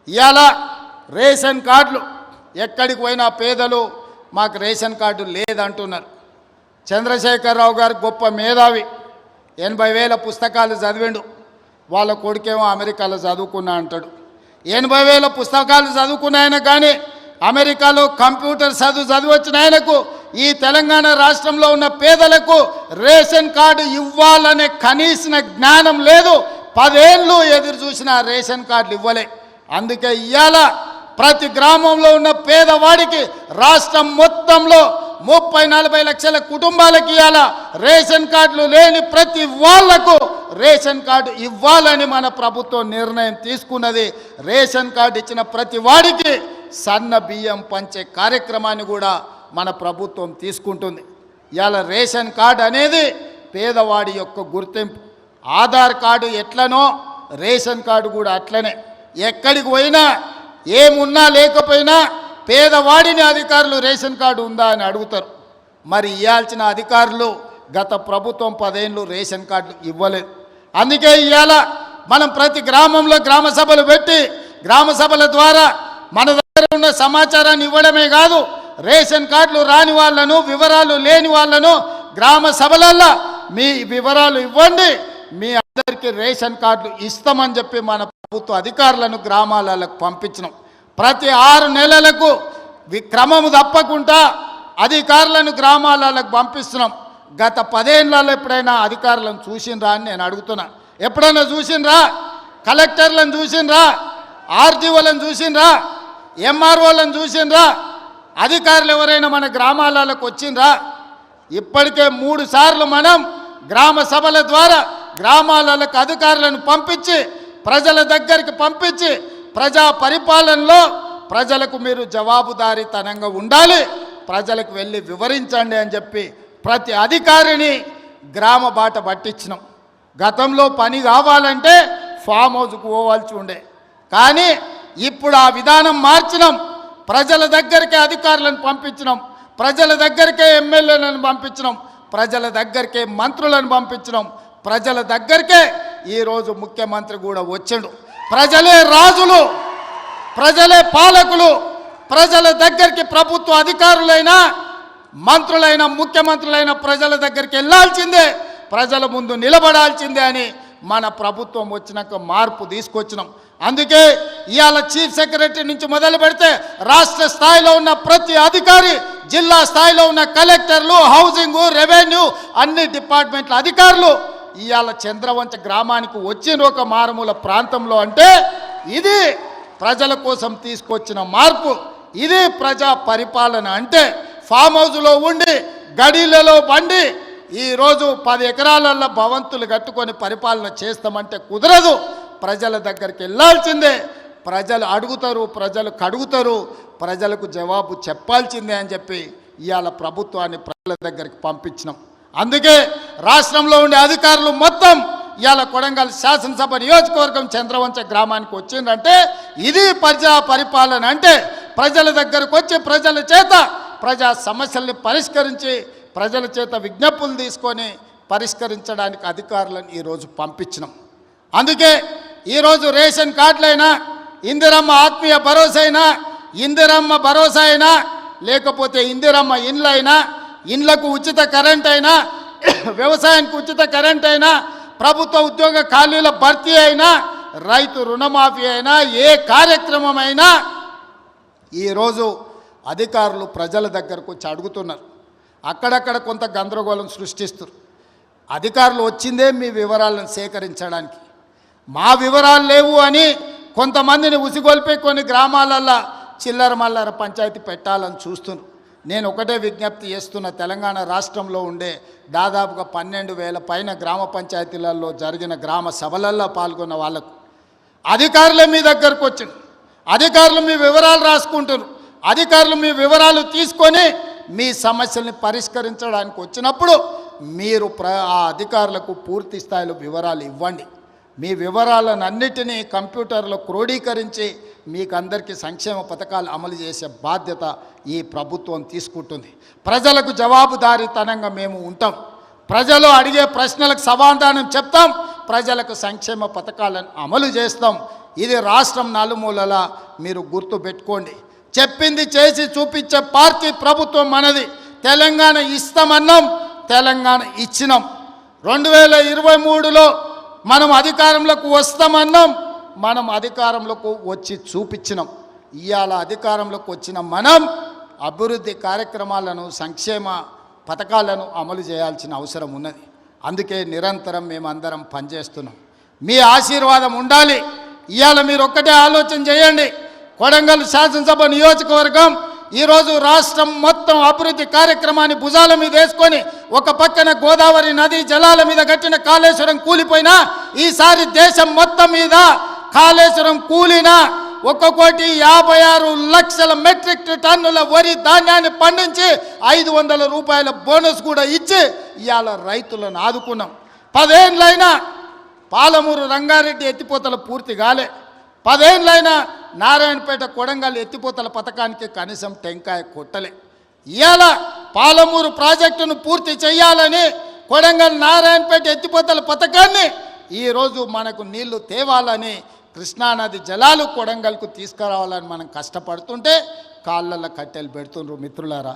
ఇవాళ రేషన్ కార్డులు ఎక్కడికి పోయినా పేదలు మాకు రేషన్ కార్డు లేదంటున్నారు. చంద్రశేఖరరావు గారు గొప్ప మేధావి, 80,000 పుస్తకాలు చదివిండు. వాళ్ళ కొడుకేమో అమెరికాలో చదువుకున్నా అంటాడు. 80,000 పుస్తకాలు చదువుకున్న ఆయన కానీ అమెరికాలో కంప్యూటర్ చదివొచ్చిన ఆయనకు ఈ తెలంగాణ రాష్ట్రంలో ఉన్న పేదలకు రేషన్ కార్డు ఇవ్వాలనే కనీస జ్ఞానం లేదు. 10 ఏళ్ళు ఎదురు చూసిన రేషన్ కార్డులు ఇవ్వలే. అందుకే ఇవాళ ప్రతి గ్రామంలో ఉన్న పేదవాడికి రాష్ట్రం మొత్తంలో 30-40 లక్షల కుటుంబాలకి ఇవాళ రేషన్ కార్డులు లేని ప్రతి వాళ్లకు రేషన్ కార్డు ఇవ్వాలని మన ప్రభుత్వం నిర్ణయం తీసుకున్నది. రేషన్ కార్డు ఇచ్చిన ప్రతి వాడికి సన్న బియ్యం పంచే కార్యక్రమాన్ని కూడా మన ప్రభుత్వం తీసుకుంటుంది. ఇవాళ రేషన్ కార్డు అనేది పేదవాడి యొక్క గుర్తింపు. ఆధార్ కార్డు ఎట్లనో రేషన్ కార్డు కూడా అట్లనే. ఎక్కడికి పోయినా ఏమున్నా లేకపోయినా పేదవాడిని అధికారులు రేషన్ కార్డు ఉందా అని అడుగుతారు. మరి ఇవ్వాల్సిన అధికారులు గత ప్రభుత్వం 10 ఏళ్ళు రేషన్ కార్డులు ఇవ్వలేదు. అందుకే ఇవాళ మనం ప్రతి గ్రామంలో గ్రామ సభలు పెట్టి గ్రామ సభల ద్వారా మన దగ్గర ఉన్న సమాచారాన్ని ఇవ్వడమే కాదు, రేషన్ కార్డులు రాని వాళ్ళను వివరాలు లేని వాళ్ళను గ్రామ సభలల్లో మీ వివరాలు ఇవ్వండి, మీ అందరికీ రేషన్ కార్డులు ఇస్తామని చెప్పి మన ప్రభుత్వ అధికారులను గ్రామాలకు పంపించినాం. ప్రతి 6 నెలలకు క్రమము తప్పకుండా అధికారులను గ్రామాలకు పంపిస్తున్నాం. గత 10 ఏళ్ళలో ఎప్పుడైనా అధికారులను చూసినరా అని నేను అడుగుతున్నా. ఎప్పుడైనా చూసినరా? కలెక్టర్లను చూసినరా? ఆర్డీఓలను చూసినరా? ఎంఆర్ఓలను చూసినరా? అధికారులు ఎవరైనా మన గ్రామాలకు వచ్చినరా? ఇప్పటికే 3 సార్లు మనం గ్రామ సభల ద్వారా గ్రామాలకు అధికారులను పంపించి ప్రజల దగ్గరికి పంపించి ప్రజా పరిపాలనలో ప్రజలకు మీరు జవాబుదారీతనంగా ఉండాలి, ప్రజలకు వెళ్ళి వివరించండి అని చెప్పి ప్రతి అధికారిని గ్రామ బాట పట్టించినాం. గతంలో పని కావాలంటే ఫామ్ హౌస్కు పోవాల్సి ఉండే, కానీ ఇప్పుడు ఆ విధానం మార్చినాం. ప్రజల దగ్గరికే అధికారులను పంపించినాం, ప్రజల దగ్గరికే ఎమ్మెల్యేలను పంపించినాం, ప్రజల దగ్గరికే మంత్రులను పంపించినాం, ప్రజల దగ్గరికే ఈరోజు ముఖ్యమంత్రి కూడా వచ్చిండు. ప్రజలే రాజులు, ప్రజలే పాలకులు. ప్రజల దగ్గరికి ప్రభుత్వ అధికారులైనా మంత్రులైన ముఖ్యమంత్రులైన ప్రజల దగ్గరికి వెళ్ళాల్సిందే, ప్రజల ముందు నిలబడాల్సిందే అని మన ప్రభుత్వం వచ్చినాక మార్పు తీసుకొచ్చినాం. అందుకే ఇవాళ చీఫ్ సెక్రటరీ నుంచి మొదలు పెడితే రాష్ట్ర స్థాయిలో ఉన్న ప్రతి అధికారి, జిల్లా స్థాయిలో ఉన్న కలెక్టర్లు, హౌసింగ్, రెవెన్యూ అన్ని డిపార్ట్మెంట్ల అధికారులు ఇవాళ చంద్రవంచ గ్రామానికి వచ్చిన ఒక మారుమూల ప్రాంతంలో అంటే ఇది ప్రజల కోసం తీసుకొచ్చిన మార్పు, ఇది ప్రజా పరిపాలన. అంటే ఫామ్ హౌస్లో ఉండి గడిలలో బండి ఈరోజు 10 ఎకరాలలో భవంతులు కట్టుకొని పరిపాలన చేస్తామంటే కుదరదు. ప్రజల దగ్గరికి వెళ్ళాల్సిందే, ప్రజలు అడుగుతారు, ప్రజలు కడుగుతారు, ప్రజలకు జవాబు చెప్పాల్సిందే అని చెప్పి ఇవాళ ప్రభుత్వాన్ని ప్రజల దగ్గరికి పంపించినాం. అందుకే రాష్ట్రంలో ఉండే అధికారులు మొత్తం ఇవాళ కొడంగల్ శాసనసభ నియోజకవర్గం చంద్రవంచ గ్రామానికి వచ్చిందంటే ఇది ప్రజా పరిపాలన. అంటే ప్రజల దగ్గరకు వచ్చి ప్రజల చేత ప్రజా సమస్యల్ని పరిష్కరించి ప్రజల చేత విజ్ఞప్తులు తీసుకొని పరిష్కరించడానికి అధికారులను ఈరోజు పంపించినాం. అందుకే ఈరోజు రేషన్ కార్డులైనా, ఇందిరమ్మ ఆత్మీయ భరోసా అయినా, ఇందిరమ్మ భరోసా అయినా, లేకపోతే ఇందిరమ్మ ఇండ్లైనా, ఇండ్లకు ఉచిత కరెంట్ అయినా, వ్యవసాయానికి ఉచిత కరెంట్ అయినా, ప్రభుత్వ ఉద్యోగ ఖాళీల భర్తీ అయినా, రైతు రుణమాఫీ అయినా, ఏ కార్యక్రమం అయినా ఈరోజు అధికారులు ప్రజల దగ్గరకు వచ్చి అడుగుతున్నారు. అక్కడక్కడ కొంత గందరగోళం సృష్టిస్తారు. అధికారులు వచ్చిందే మీ వివరాలను సేకరించడానికి, మా వివరాలు లేవు అని కొంతమందిని ఉసిగొల్పి కొన్ని గ్రామాలల్లో చిల్లర మల్లర పంచాయతీ పెట్టాలని చూస్తున్నారు. నేను ఒకటే విజ్ఞప్తి చేస్తున్న, తెలంగాణ రాష్ట్రంలో ఉండే దాదాపుగా 12,000 పైన గ్రామ పంచాయతీలలో జరిగిన గ్రామ సభలలో పాల్గొన్న వాళ్ళకు అధికారులే మీ దగ్గరకు వచ్చింది. అధికారులు మీ వివరాలు రాసుకుంటారు. అధికారులు మీ వివరాలు తీసుకొని మీ సమస్యల్ని పరిష్కరించడానికి వచ్చినప్పుడు మీరు ఆ అధికారులకు పూర్తి స్థాయిలో వివరాలు ఇవ్వండి. మీ వివరాలను అన్నిటినీ కంప్యూటర్లో క్రోడీకరించి మీకు అందరికీ సంక్షేమ పథకాలు అమలు చేసే బాధ్యత ఈ ప్రభుత్వం తీసుకుంటుంది. ప్రజలకు జవాబుదారీతనంగా మేము ఉంటాం. ప్రజలు అడిగే ప్రశ్నలకు సమాధానం చెప్తాం, ప్రజలకు సంక్షేమ పథకాలను అమలు చేస్తాం. ఇది రాష్ట్రం నలుమూలల మీరు గుర్తు పెట్టుకోండి. చెప్పింది చేసి చూపించే పార్టీ ప్రభుత్వం మనది. తెలంగాణ ఇస్తామన్నాం, తెలంగాణ ఇచ్చినాం. 2023లో మనం అధికారంలోకి వస్తామన్నాం, మనం అధికారంలోకి వచ్చి చూపించినాం. ఇవాళ అధికారంలోకి వచ్చిన మనం అభివృద్ధి కార్యక్రమాలను, సంక్షేమ పథకాలను అమలు చేయాల్సిన అవసరం ఉన్నది. అందుకే నిరంతరం మేమందరం పనిచేస్తున్నాం. మీ ఆశీర్వాదం ఉండాలి. ఇవాళ మీరు ఒక్కటే ఆలోచన చేయండి. కొడంగల్ శాసనసభ నియోజకవర్గం ఈరోజు రాష్ట్రం మొత్తం అభివృద్ధి కార్యక్రమాన్ని భుజాల మీద వేసుకొని, ఒక పక్కన గోదావరి నది జలాల మీద కట్టిన కాళేశ్వరం కూలిపోయినా, ఈసారి దేశం మొత్తం మీద కాళేశ్వరం కూలిన 1,56,00,000 మెట్రిక్ టన్నుల వరి ధాన్యాన్ని పండించి 500 రూపాయల బోనస్ కూడా ఇచ్చి ఇవాళ రైతులను ఆదుకున్నాం. 10 ఏళ్ళైనా పాలమూరు రంగారెడ్డి ఎత్తిపోతల పూర్తి కాలే. 10 ఏళ్ళైనా నారాయణపేట కొడంగల్ ఎత్తిపోతల పథకానికి కనీసం టెంకాయ కొట్టలే. ఇవాళ పాలమూరు ప్రాజెక్టును పూర్తి చేయాలని, కొడంగల్ నారాయణపేట ఎత్తిపోతల పథకాన్ని ఈరోజు మనకు నీళ్లు తేవాలని, కృష్ణానది జలాలు కొడంగల్కు తీసుకురావాలని మనం కష్టపడుతుంటే కాళ్ళల్లో కట్టెలు పెడుతుండ్రు మిత్రులారా.